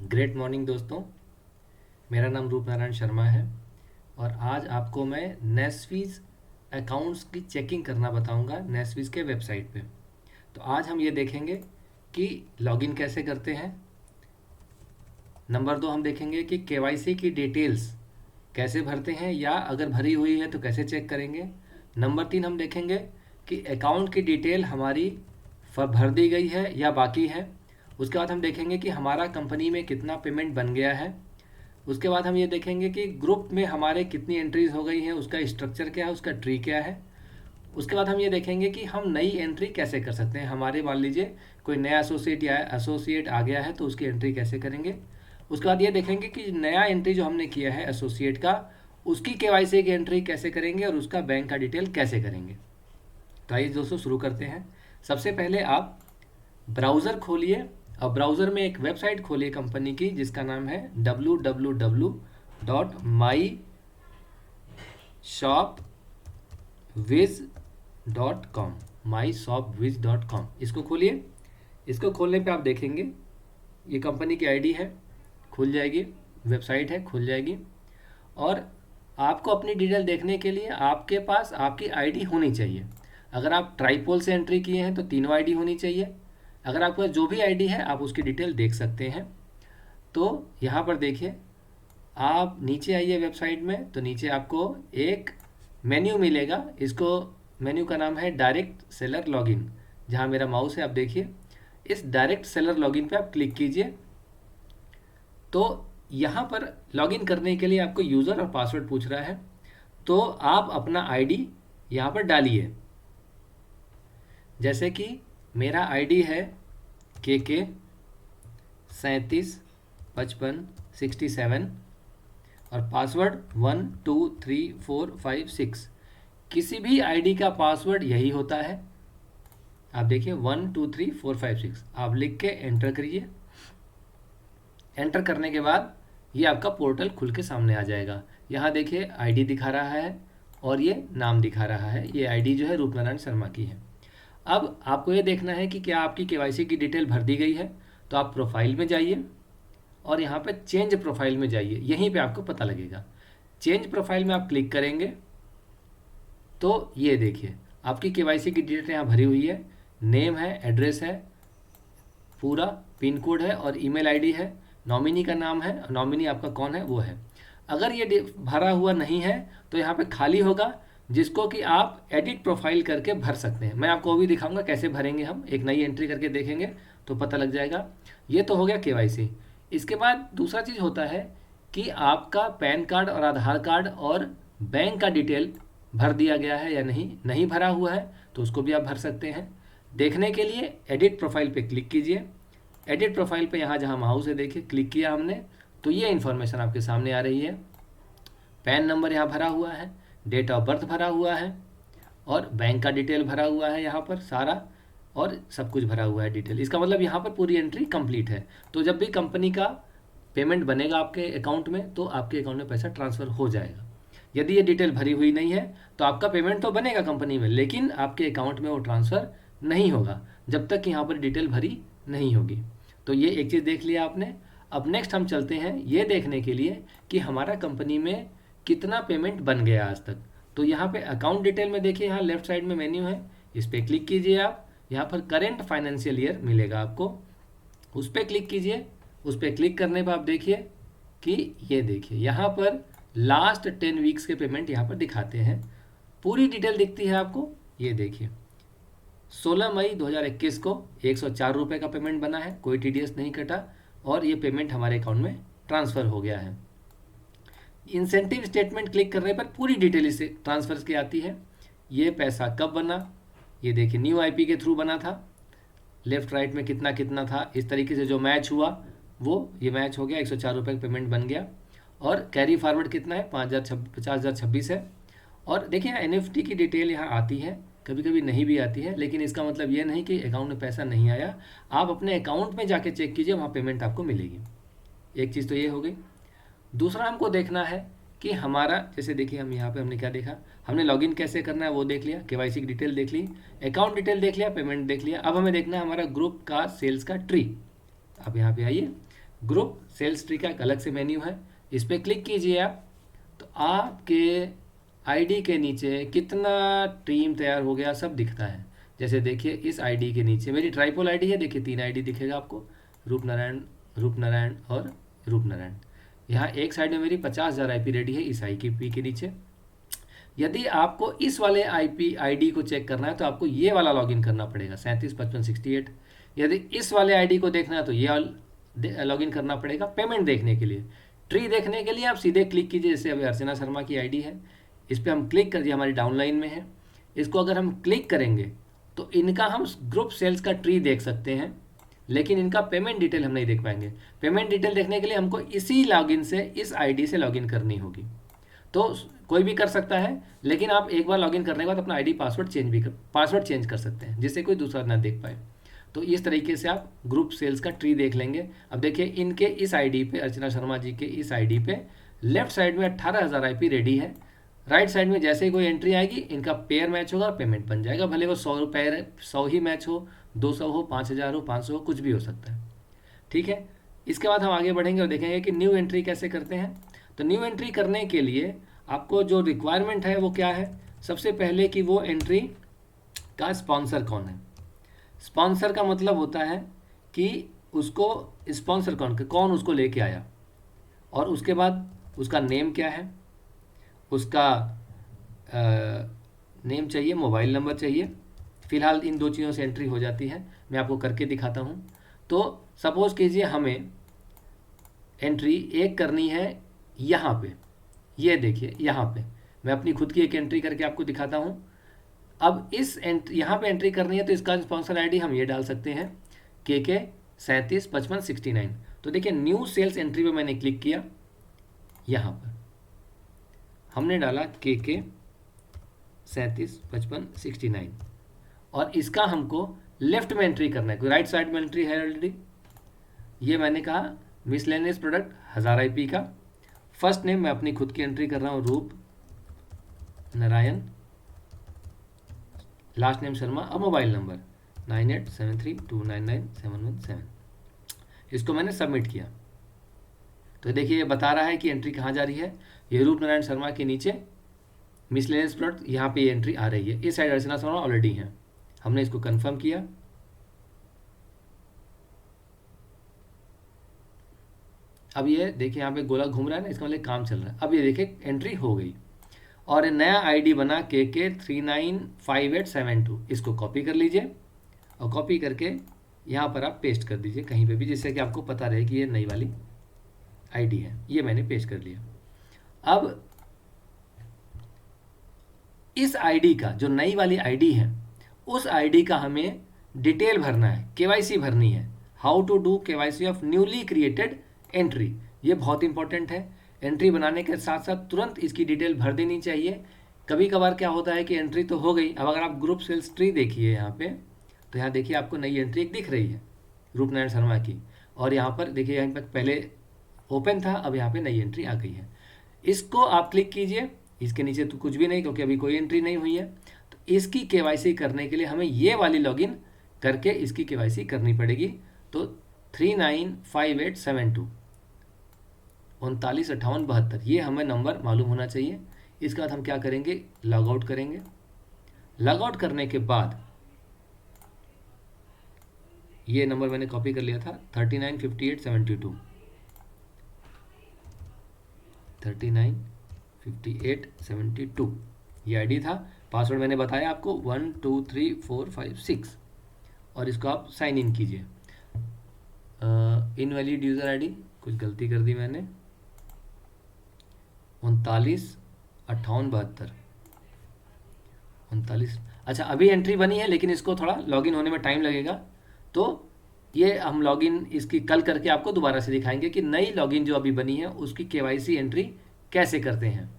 Great morning दोस्तों। मेरा नाम रूप नारायण शर्मा है और आज आपको मैं नेस्वीज अकाउंट्स की चेकिंग करना बताऊंगा नेस्वीज के वेबसाइट पे। तो आज हम ये देखेंगे कि लॉगिन कैसे करते हैं। नंबर 2 हम देखेंगे कि केवाईसी की डिटेल्स कैसे भरते हैं या अगर भरी हुई है तो कैसे चेक करेंगे। नंबर 3 हम देखेंगे कि अकाउंट की डिटेल हमारी भर दी गई है या बाकी है। उसके बाद हम देखेंगे कि हमारा कंपनी में कितना पेमेंट बन गया है। उसके बाद हम ये देखेंगे कि ग्रुप में हमारे कितनी एंट्रीज हो गई हैं, उसका स्ट्रक्चर क्या है, उसका ट्री क्या है। उसके बाद हम ये देखेंगे कि हम नई एंट्री कैसे कर सकते हैं। हमारे मान लीजिए कोई नया एसोसिएट आ गया है तो उसकी एंट्री कैसे करेंगे। उसके बाद ये देखेंगे कि नया एंट्री जो हमने किया है एसोसिएट का, उसकी केवाईसी की एंट्री कैसे करेंगे और उसका बैंक का डिटेल कैसे करेंगे। तो आइए दोस्तों शुरू करते हैं। सबसे पहले आप ब्राउज़र खोलिए और ब्राउज़र में एक वेबसाइट खोलिए कंपनी की जिसका नाम है www.myshopwiz.com। myshopwiz.com इसको खोलिए। इसको खोलने पे आप देखेंगे ये कंपनी की आईडी है, खुल जाएगी। वेबसाइट है, खुल जाएगी। और आपको अपनी डिटेल देखने के लिए आपके पास आपकी आईडी होनी चाहिए। अगर आप ट्राईपोल से एंट्री किए हैं तो तीनों आईडी होनी चाहिए। अगर आपके पास जो भी आईडी है आप उसकी डिटेल देख सकते हैं। तो यहाँ पर देखिए, आप नीचे आइए वेबसाइट में तो नीचे आपको एक मेन्यू मिलेगा। इसको मेन्यू का नाम है डायरेक्ट सेलर लॉगिन। जहाँ मेरा माउस है आप देखिए, इस डायरेक्ट सेलर लॉगिन पे आप क्लिक कीजिए। तो यहाँ पर लॉगिन करने के लिए आपको यूज़र और पासवर्ड पूछ रहा है, तो आप अपना आईडी यहाँ पर डालिए। जैसे कि मेरा आईडी है KK 375567 और पासवर्ड 123456। किसी भी आईडी का पासवर्ड यही होता है। आप देखिए 123456 आप लिख के एंटर करिए। एंटर करने के बाद ये आपका पोर्टल खुल के सामने आ जाएगा। यहाँ देखिए आईडी दिखा रहा है और ये नाम दिखा रहा है। ये आईडी जो है रूपनारायण शर्मा की है। अब आपको ये देखना है कि क्या आपकी केवाईसी की डिटेल भर दी गई है। तो आप प्रोफाइल में जाइए और यहाँ पे चेंज प्रोफाइल में जाइए। यहीं पे आपको पता लगेगा। चेंज प्रोफाइल में आप क्लिक करेंगे तो ये देखिए आपकी केवाईसी की डिटेल यहाँ भरी हुई है। नेम है, एड्रेस है, पूरा पिन कोड है और ईमेल आईडी है। नॉमिनी का नाम है, नॉमिनी आपका कौन है वो है। अगर ये भरा हुआ नहीं है तो यहाँ पे खाली होगा जिसको कि आप एडिट प्रोफाइल करके भर सकते हैं। मैं आपको भी दिखाऊंगा कैसे भरेंगे। हम एक नई एंट्री करके देखेंगे तो पता लग जाएगा। ये तो हो गया केवाईसी। इसके बाद दूसरा चीज़ होता है कि आपका पैन कार्ड और आधार कार्ड और बैंक का डिटेल भर दिया गया है या नहीं। नहीं भरा हुआ है तो उसको भी आप भर सकते हैं। देखने के लिए एडिट प्रोफाइल पे क्लिक कीजिए। एडिट प्रोफाइल पे यहाँ जहाँ माउस है देखिए, क्लिक किया हमने तो ये इन्फॉर्मेशन आपके सामने आ रही है। पैन नंबर यहाँ भरा हुआ है, डेट ऑफ बर्थ भरा हुआ है और बैंक का डिटेल भरा हुआ है यहाँ पर सारा, और सब कुछ भरा हुआ है डिटेल। इसका मतलब यहाँ पर पूरी एंट्री कंप्लीट है। तो जब भी कंपनी का पेमेंट बनेगा आपके अकाउंट में तो आपके अकाउंट में पैसा ट्रांसफ़र हो जाएगा। यदि ये डिटेल भरी हुई नहीं है तो आपका पेमेंट तो बनेगा कंपनी में, लेकिन आपके अकाउंट में वो ट्रांसफ़र नहीं होगा जब तक यहाँ पर डिटेल भरी नहीं होगी। तो ये एक चीज़ देख लिया आपने। अब नेक्स्ट हम चलते हैं ये देखने के लिए कि हमारा कंपनी में कितना पेमेंट बन गया आज तक। तो यहाँ पे अकाउंट डिटेल में देखिए, यहाँ लेफ्ट साइड में मेन्यू है, इस पर क्लिक कीजिए आप। यहाँ पर करेंट फाइनेंशियल ईयर मिलेगा आपको, उस पर क्लिक कीजिए। उस पर क्लिक करने पर आप देखिए कि ये देखिए यहाँ पर लास्ट 10 वीक्स के पेमेंट यहाँ पर दिखाते हैं। पूरी डिटेल दिखती है आपको। ये देखिए 16 मई 2021 को 104 रुपये का पेमेंट बना है, कोई TDS नहीं कटा और ये पेमेंट हमारे अकाउंट में ट्रांसफ़र हो गया है। इंसेंटिव स्टेटमेंट क्लिक करने पर पूरी डिटेल इसे ट्रांसफ़र की आती है। ये पैसा कब बना, ये देखिए न्यू IP के थ्रू बना था। लेफ्ट राइट में कितना कितना था, इस तरीके से जो मैच हुआ वो ये मैच हो गया, 104 रुपये का पेमेंट बन गया। और कैरी फॉरवर्ड कितना है, 50,026 है। और देखिए NFT की डिटेल यहाँ आती है, कभी कभी नहीं भी आती है, लेकिन इसका मतलब ये नहीं कि अकाउंट में पैसा नहीं आया। आप अपने अकाउंट में जाके चेक कीजिए, वहाँ पेमेंट आपको मिलेगी। एक चीज़ तो ये हो गई। दूसरा हमको देखना है कि हमारा, जैसे देखिए हम यहाँ पे हमने क्या देखा, हमने लॉगिन कैसे करना है वो देख लिया, KYC की डिटेल देख ली, अकाउंट डिटेल देख लिया, पेमेंट देख लिया। अब हमें देखना है हमारा ग्रुप का सेल्स का ट्री। आप यहाँ पे आइए, ग्रुप सेल्स ट्री का एक अलग से मेन्यू है, इस पर क्लिक कीजिए आप, तो आपके आईडी के नीचे कितना टीम तैयार हो गया सब दिखता है। जैसे देखिए इस आईडी के नीचे मेरी ट्राइपोल आईडी है, देखिए 3 आईडी दिखेगा आपको, रूपनारायण और रूपनारायण। यहाँ एक साइड में मेरी 50,000 आईपी रेडी है इस आईपी के नीचे। यदि आपको इस वाले आईपी आईडी को चेक करना है तो आपको ये वाला लॉगिन करना पड़ेगा 375568। यदि इस वाले आईडी को देखना है तो ये लॉगिन करना पड़ेगा पेमेंट देखने के लिए। ट्री देखने के लिए आप सीधे क्लिक कीजिए, जैसे अभी अर्चना शर्मा की आईडी है, इस पर हम क्लिक कर दिए, हमारी डाउनलाइन में है। इसको अगर हम क्लिक करेंगे तो इनका हम ग्रुप सेल्स का ट्री देख सकते हैं, लेकिन इनका पेमेंट डिटेल हम नहीं देख पाएंगे। पेमेंट डिटेल देखने के लिए हमको इसी लॉगिन से, इस आईडी से लॉगिन करनी होगी। तो कोई भी कर सकता है, लेकिन आप एक बार लॉगिन करने के बाद अपना आईडी पासवर्ड चेंज कर सकते हैं, जिससे कोई दूसरा ना देख पाए। तो इस तरीके से आप ग्रुप सेल्स का ट्री देख लेंगे। अब देखिए इनके इस आईडी पे, अर्चना शर्मा जी के इस आईडी पे लेफ्ट साइड में 18,000 आईपी रेडी है। राइट साइड में जैसे ही कोई एंट्री आएगी इनका पेयर मैच होगा, पेमेंट बन जाएगा। भले वो 100 ही मैच हो, 200 हो, 5,000 हो, 500 हो, कुछ भी हो सकता है। ठीक है, इसके बाद हम आगे बढ़ेंगे और देखेंगे कि न्यू एंट्री कैसे करते हैं। तो न्यू एंट्री करने के लिए आपको जो रिक्वायरमेंट है वो क्या है, सबसे पहले कि वो एंट्री का स्पॉन्सर कौन है। स्पॉन्सर का मतलब होता है कि उसको स्पॉन्सर कौन उसको लेके आया, और उसके बाद उसका नेम क्या है, उसका नेम चाहिए, मोबाइल नंबर चाहिए। फ़िलहाल इन 2 चीज़ों से एंट्री हो जाती है, मैं आपको करके दिखाता हूँ। तो सपोज़ कीजिए हमें एंट्री एक करनी है यहाँ पे, ये देखिए यहाँ पे मैं अपनी खुद की एक एंट्री करके आपको दिखाता हूँ। अब इस यहाँ पे एंट्री करनी है तो इसका स्पॉन्सर आईडी हम ये डाल सकते हैं KK 375569। तो देखिए न्यू सेल्स एंट्री पे मैंने क्लिक किया, यहाँ पर हमने डाला KK 375569 और इसका हमको लेफ्ट में एंट्री करना है, कोई राइट साइड में एंट्री है ऑलरेडी। ये मैंने कहा मिसलेनियस प्रोडक्ट 1000 आईपी का। फर्स्ट नेम मैं अपनी खुद की एंट्री कर रहा हूँ, रूप नारायण, लास्ट नेम शर्मा, और मोबाइल नंबर 9873299717। इसको मैंने सबमिट किया तो देखिए ये बता रहा है कि एंट्री कहाँ जा रही है। ये रूप नारायण शर्मा के नीचे मिसलेनियस प्रोडक्ट, यहाँ पे ये एंट्री आ रही है। इस साइड अर्चना शर्मा ऑलरेडी है, हमने इसको कंफर्म किया। अब ये देखिए यहाँ पे गोला घूम रहा है ना, इसका मतलब काम चल रहा है। अब ये देखिए एंट्री हो गई और नया आईडी बना KK 395872। इसको कॉपी कर लीजिए और कॉपी करके यहाँ पर आप पेस्ट कर दीजिए कहीं पे भी, जिससे कि आपको पता रहे कि ये नई वाली आईडी है। ये मैंने पेस्ट कर लिया। अब इस आईडी का, जो नई वाली आईडी है, उस आईडी का हमें डिटेल भरना है, KYC भरनी है। How to do KYC of newly created entry, ये बहुत इंपॉर्टेंट है। एंट्री बनाने के साथ साथ तुरंत इसकी डिटेल भर देनी चाहिए। कभी कभार क्या होता है कि एंट्री तो हो गई, अब अगर आप ग्रुप सेल्स ट्री देखिए यहाँ पे, तो यहाँ देखिए आपको नई एंट्री एक दिख रही है रूपनारायण शर्मा की, और यहाँ पर देखिए यहाँ पर पहले ओपन था, अब यहाँ पे नई एंट्री आ गई है। इसको आप क्लिक कीजिए, इसके नीचे तो कुछ भी नहीं क्योंकि अभी कोई एंट्री नहीं हुई है। तो इसकी KYC करने के लिए हमें ये वाली लॉगिन करके इसकी KYC करनी पड़ेगी। तो 395872 395872 ये हमें नंबर मालूम होना चाहिए। इसके बाद हम क्या करेंगे, लॉग आउट करेंगे। लॉग आउट करने के बाद ये नंबर मैंने कॉपी कर लिया था 395872 395872 ये आईडी था। पासवर्ड मैंने बताया आपको 123456 और इसको आप साइन इन कीजिए। इनवैलिड यूज़र आईडी, कुछ गलती कर दी मैंने, 395872 अच्छा अभी एंट्री बनी है, लेकिन इसको थोड़ा लॉगिन होने में टाइम लगेगा। तो ये हम लॉगिन इसकी कल करके आपको दोबारा से दिखाएंगे कि नई लॉगिन जो अभी बनी है उसकी KYC एंट्री कैसे करते हैं।